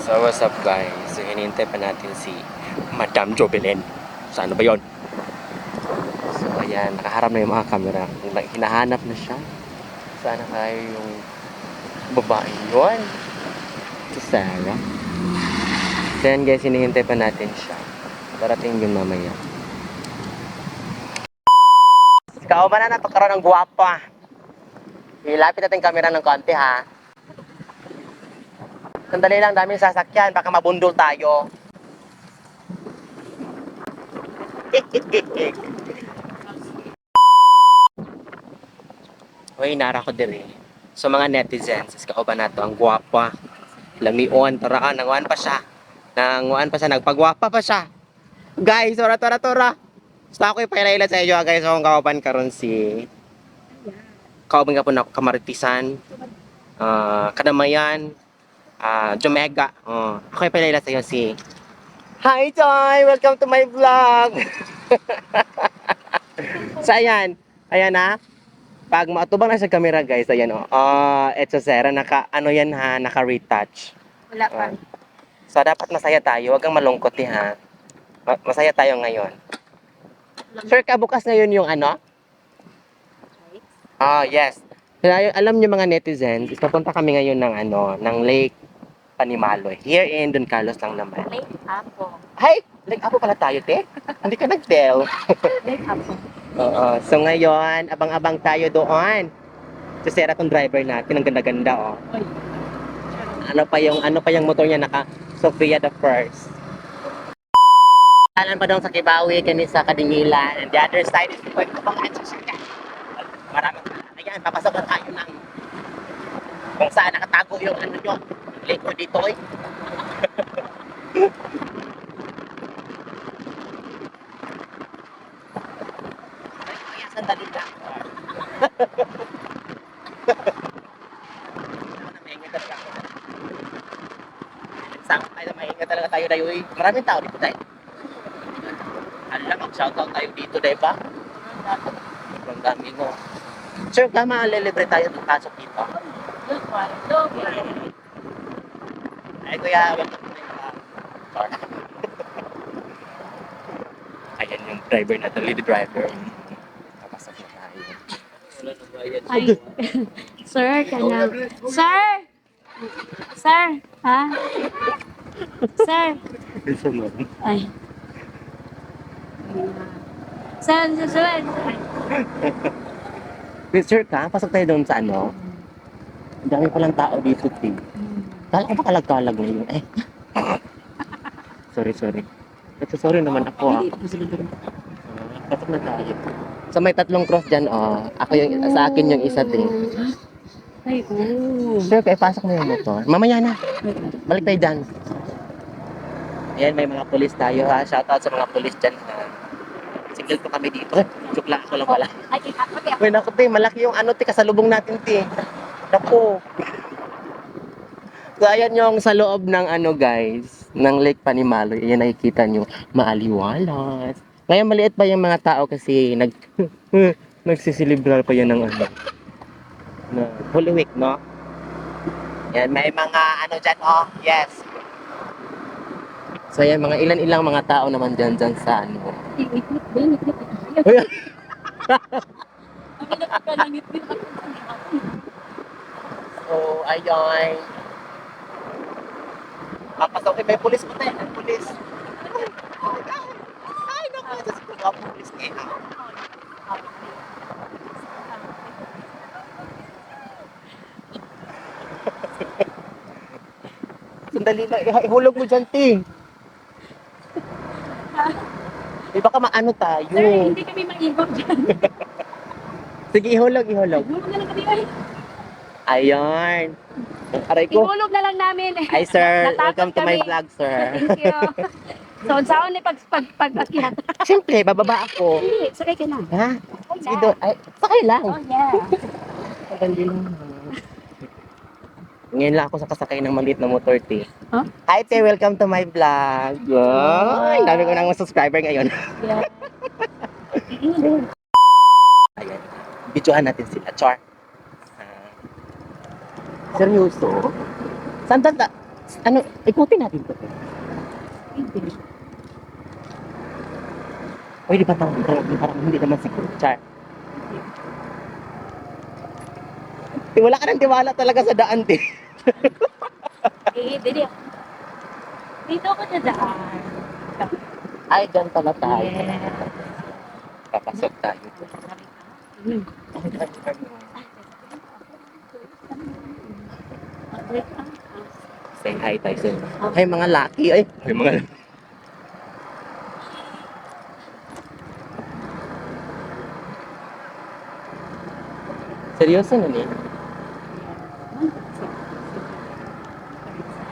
So what's up guys? So hinihintay pa natin si Madam Jobelin. Saan ba yon? So ayan, nakaharap na yung mga camera. Hinahanap na siya. Sana kayo yung babae yun. Si Sarah. So yan guys, hinihintay pa natin siya. Darating yun mamaya. Ikaw ba na napakaroon ng guwapa? Ilapit natin camera ng konti ha. Sandali lang, daming sasakyan. Baka mabundol tayo. Uy, nara ko diri. So mga netizens, kauban na to, ang guwapa. Lamion, taraan, nanguan pa siya. Nagpagwapa pa siya. Guys, tora. Basta ako ipahilayla sa inyo guys, akong kauban karon si kauban ka po na kamaritisan, kadamayan, Jomega. Ako ipahilayla sa inyo si Hi Joy! Welcome to my vlog! So ayan na. Pag matubang na sa camera guys, ayan eto Sarah, ano yan ha, naka-retouch. Wala pa. So dapat masaya tayo, wag kang malungkot ha. Masaya tayo ngayon. Sure ka bukas ngayon yung ano? Yes. Kaya alam niyo mga netizens, papunta kami ngayon ng Lake Panimaloy. Here in Don Carlos lang naman. Lake Apo. Hi! Lake Apo pala tayo, te. Hindi ka nag-tell. Lake Apo. So ngayon, abang-abang tayo doon. Si Sarah tong driver natin, ang ganda-ganda Ano pa yung motor niya, naka Sofia the First. Alan pa daw sa Kibawi, kani sa Kadingilan, and the other side is going to Bangan sa Sugat. Maraming ayan, papasok na tayo ng kung saan nakatago yung nyo, lake dito Kaya sandali lang. Maingat talaga tayo dayo. Maraming tao dito tayo. Alam, mag-shoutout tayo dito, diba? Ang dami mo. Sir, tama, lilibre tayo ng pasok dito. Ay, kuya, welcome to my Ayan yung driver natin, lead driver. Papasok na tayo. Ay, sir, kanang. Sir! Sir! Ha? Sir! Isa mo. Ay. Sir, susunod. Sir ka, pasok tayo doon sa ano. Ang dami palang tao dito, Tim. Kala ko ba kalag-kalag ngayon? Sorry. Sorry naman ako pasok na tayo. So may tatlong cross dyan, Ako sa akin yung isa, Tim. Ay, Sir, kaya pasok mo yung motor. Mamaya na. Balik tayo dyan. Ayan, may mga pulis tayo ha. Shoutout sa mga pulis dyan ha. Single ko kami dito. Joke lang, ako lang pala. Uy, naku, Tim. Malaki yung kasalubong natin, Tim. Naku. So, ayan yung sa loob ng guys, ng Lake Panimaloy. Ayan, nakikita nyo. Maaliwalas. Ngayon, maliit pa yung mga tao kasi nagsisilibrar pa yan ng na Holy Week, no? Yan, may mga dyan, yes. So, yan, mga ilan-ilang mga tao naman dyan sa So, ayun. Papasok, may pulis po tayo, may pulis. Ay, naku, Diyos ko, mga pulis Sandali lang, ihulog mo dyan, Ting. Di ba ka maano tayo? Sir, hindi kami mag-ibog dyan. Sige, ihulog. Ihulog na lang kami, ay. Ayun. Aray ko. Ihulog na lang namin. Hi, sir. Natakot Welcome to my kami. vlog, sir. Thank you. So, saan ni pag-akyat? Siyempre, bababa ako. Hindi, sakay ka na. Ha? Sige doon. Ay, sakay lang. Oh, yeah. Sandali lang. Ngayon lang ako sakasakay ng maliit na motor, te. Huh? Hi, te. Welcome to my vlog. Ay, dami ko nang subscriber ngayon. Yeah. Ayan. Videohan natin sila. Char. Seryoso? Saan Ano, ikutin natin to. Uy, di ba parang hindi naman siguro, Char? Wala ka ng tiwala talaga sa daan, te. Dili. Dito ako dadaan. Ay, dyan pala tayo. Yes. Papasok tayo. Hmm. Say hi tayo soon. Ay, mga laki. Ay, mga seryoso na ni?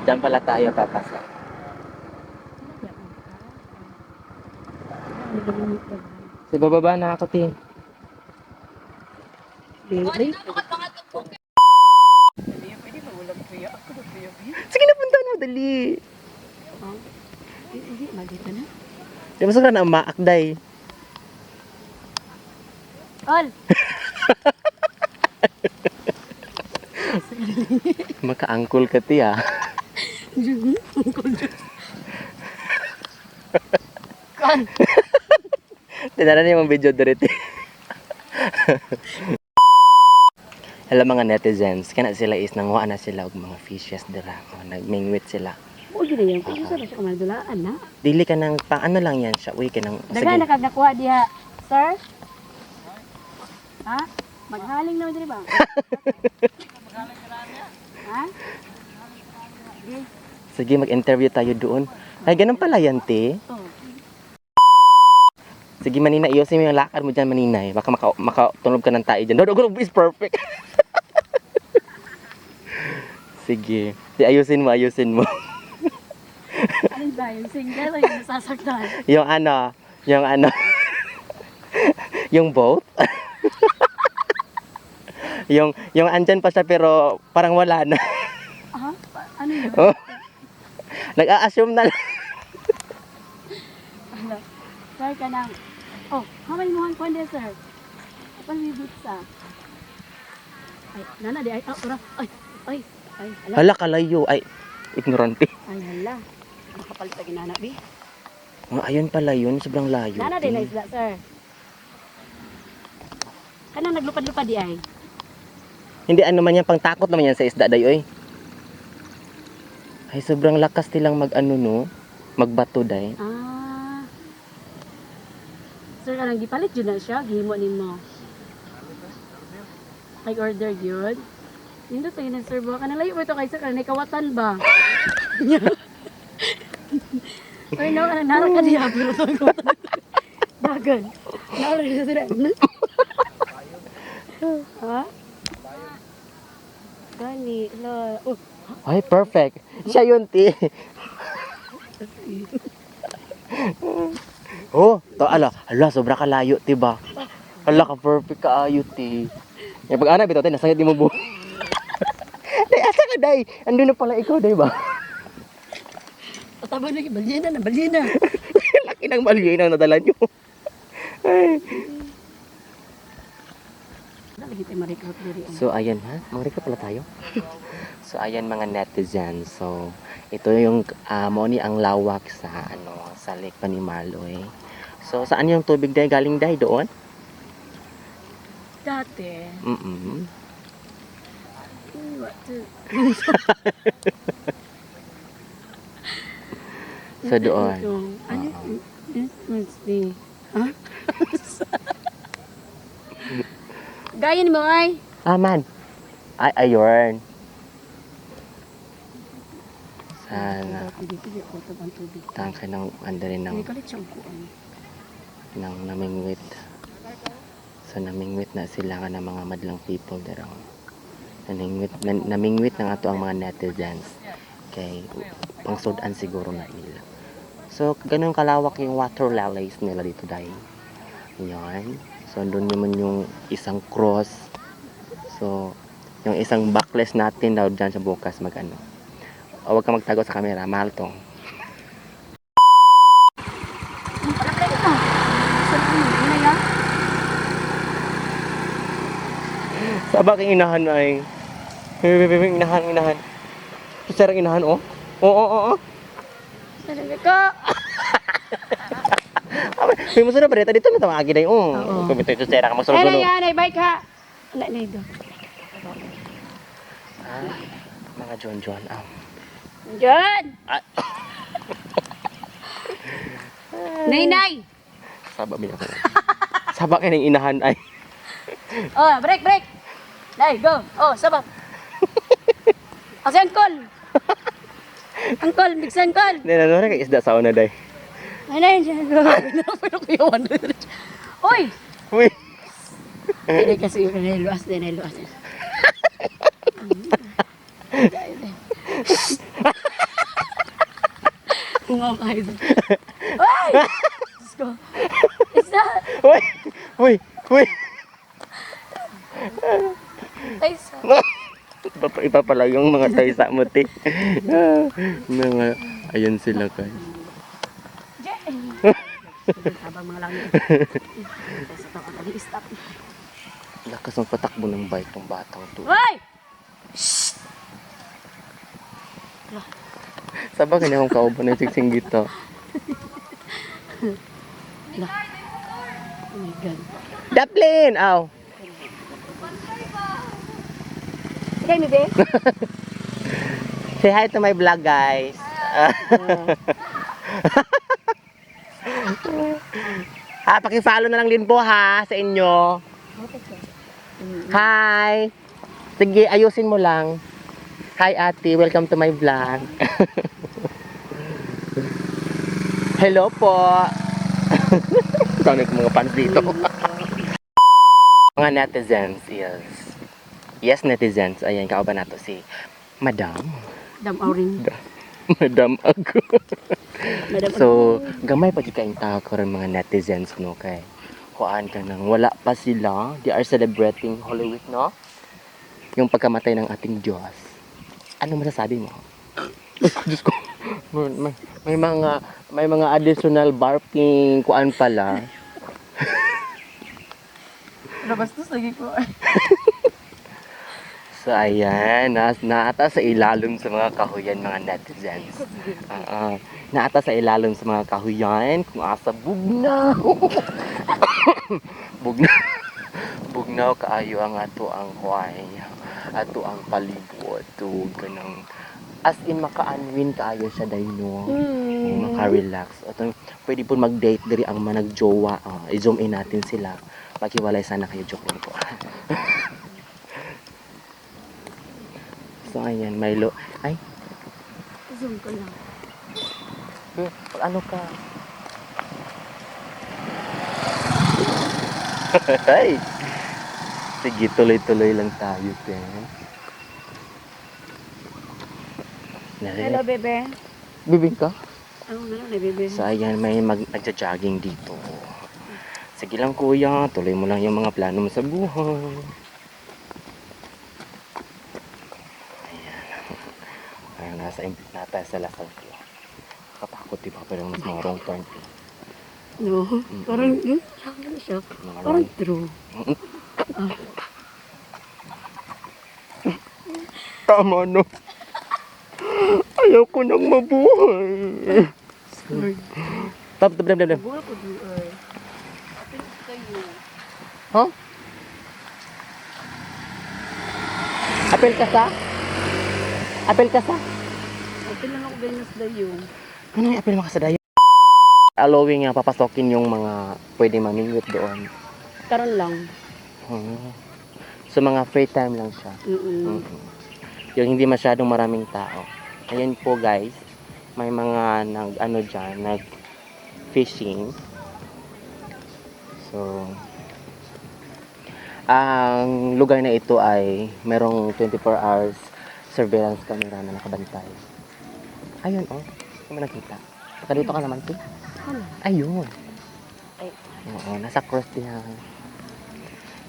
Diyan pala tayo papasok. Sa bababa na ako, te. Dili. Sige na, punta na, dali. Hindi, magita na. Di masok na ang maakday. Ol! Maka-angkol ka, te, ah. Kon! Tinaran niyo yung video direct. Hello mga netizens, kana sila is nangwa na sila og mga fishes dira. O, nagmingwit sila. O, gina yan. Kung saan siya kumaldulaan, na? Dili ka nang pang ano lang yan siya. Uy, kanang Daga na kag nakuha diha, sir? Ha? Maghaling naman diri ba? Ha? Sige, mag-interview tayo doon. Ay, ganun pala yan, te. Oh. Sige, Manina, iyosin mo yung lakad mo dyan, Manina. Eh. Baka makatunog ka ng tayo dyan. No, is perfect. Sige. Ayusin mo, ayusin mo. Alin ba? Yung single o yung nasasaktan? yung yung boat. yung andyan pa siya pero parang wala na. Ah? Ano yun? Oh. Nag-a-assume na. Ano? Sir ka nang... Oh, kamay mo ang konde, sir. Kapal may boots, ah. Ay, nana, di ay. Ah, ura. Ay. Ala. Hala, kalayo. Ay, ignorante. Ay, hala. Ang kapal sa ginana, bi. Oh, ayun pala yun. Sobrang layo. Nana, di na isla, sir. Kanang naglupad-lupad di ay. Hindi ano man yan, pang takot naman yan sa isda dayo eh. Ay, sobrang lakas nilang mag-ano no, magbato day. Ah. Sir, kanang gipalit yun na siya. Gihimo ni mo. Nag-order yun. Nindot tayo ng servo. Kanang layo mo ito kay sir. Kanang kawatan ba? Or no, kanang narak ka diya. Pero ito ang kawatan. Dagan. Narak ka sir. Ha? Gani. Oh. Ay, perfect. Siya yun, ti. Oh, to ala, sobra ka layo, ti ba? Ala ka perfect ka ayo, ti. Yung pag-ana bitaw tay nasangit mo bu. Day asa ka day? Andun na pala ikaw, day ba? Tataban na balyena na, balyena. Laki ng balyo ang nadala nyo. Ay. Lagi tayo ma-recruit diri. So, ayan ha. Mag-recruit pala tayo. So, ayan mga netizens. So, ito yung mo ni ang lawak sa sa Lake Panimaloy. So, saan yung tubig day? Galing day doon? Dati. What to... So, doon. Ano? It must be... Ha? Gayan mo ay. Man. Ay, ayun. Sana. Tangka ng andarin ng Hindi kalit siyang kuan. ng namingwit. So namingwit na sila nga ng mga madlang people darang. Namingwit na nga to ang mga netizens. Kay pangsudan siguro na nila. So ganun kalawak yung water lilies nila dito dahil. Yan. So doon naman yung isang cross. So yung isang backless natin daw dyan sa bukas mag-ano. O huwag ka magtago sa camera, mahal to. Sabak yung inahan ay. Inahan. Sarang inahan, oh. Oo. Talaga ka. May musunod pa dito mo tawagin na yung. Oo. Kumito ito sera ka Ay, musunod. yan, ay, bike ha. Wala na ito. Mga John. Diyan! Ah. Nay! Saba biya ko. Saba ka ng inahan ay. Oh, break! Nay, go! Oh, sabak! Kasi uncle! Uncle, mix uncle! Nananore kay isda sa una day. Ay, nay, dyan. Pinakuyawan. Uy! Uy. Hindi kasi yung niluas. Kumakain. Uy! Diyos ko. Isa! Uy. Ay, isa. Iba pala yung mga toy sa muti. Mga, ayun sila guys. Diyan! Habang mga langit. Sa tawa na stop. Lakas ng patakbo ng bike ng batang to. Uy! Saba ka niya kung kaubo na yung siksing dito. Oh my God. Daplin! Aw! Sige, mi be? Say hi to my vlog guys. Paki-follow na lang din po ha sa inyo. Hi! Sige, ayusin mo lang. Hi ate, welcome to my vlog. Hello po. Tanong ko mga fans dito. Mga netizens is... Yes, netizens. Ayan, kauban nato si Madam. Dam-auring. Madam ako. Madam So, gamay pa dyan kayong tao ko rin mga netizens, no? Kay, kuhaan ka nang wala pa sila. They are celebrating Holy Week, no? Yung pagkamatay ng ating Diyos. Ano masasabi mo? Diyos ko. May mga additional barking kuan pala. Nabastos lagi ko. So, ayan. Naata sa ilalim sa mga kahuyan, mga netizens. Naata sa ilalim sa mga kahuyan. Kung asa bugnaw. Bugnaw kaayo ang ato ang kuhay. Ato ang palibot. Ganang, as in, maka-unwin kaayo siya dahil, maka-relax. At pwede po mag-date diri ang managjowa. I-zoom in natin sila. Maghiwalay sana kayo, joke lang po. So, ayan, Milo. Ay, Zoom ko lang. ano ka? Ay! Sige, tuloy-tuloy lang tayo, te. Hello, bebe. Bibing ka? Ano na lang, bebe? So, ayan, may nagja-jogging dito. Sige lang, kuya. Tuloy mo lang yung mga plano mo sa buhay. Ayan, nasa impit sa Lasal. Katakot, diba? Pero mas mga wrong turn. No, parang yun. Ano siya? Parang true. Tama no. Ayaw ko nang mabuhay. Sorry. Tap. Buhay ko doon. Apin kayo. Huh? Apel ka sa? Apin lang ako Venus dayo. Ano yung apel makasadayo? Allowing nga papasokin yung mga pwede mamingwit doon. Karon lang. So mga free time lang siya. Yung hindi masyadong maraming tao. Ayan po guys, may mga nag fishing. So ang lugar na ito ay merong 24 hours surveillance camera na nakabantay. Ayun hindi mo nakita. Dito ka naman po. Ayun. Ay. Oo, nasa cross diyan.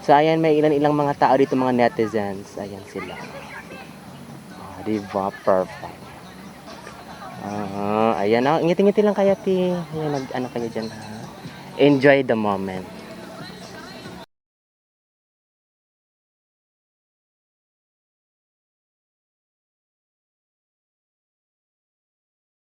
So ayan, may ilang mga tao dito, mga netizens. Ayan sila. Diba? Perfect. Ayan, ngiti-ngiti lang kayo, ti. Ayan, ano kayo dyan, ha? Enjoy the moment.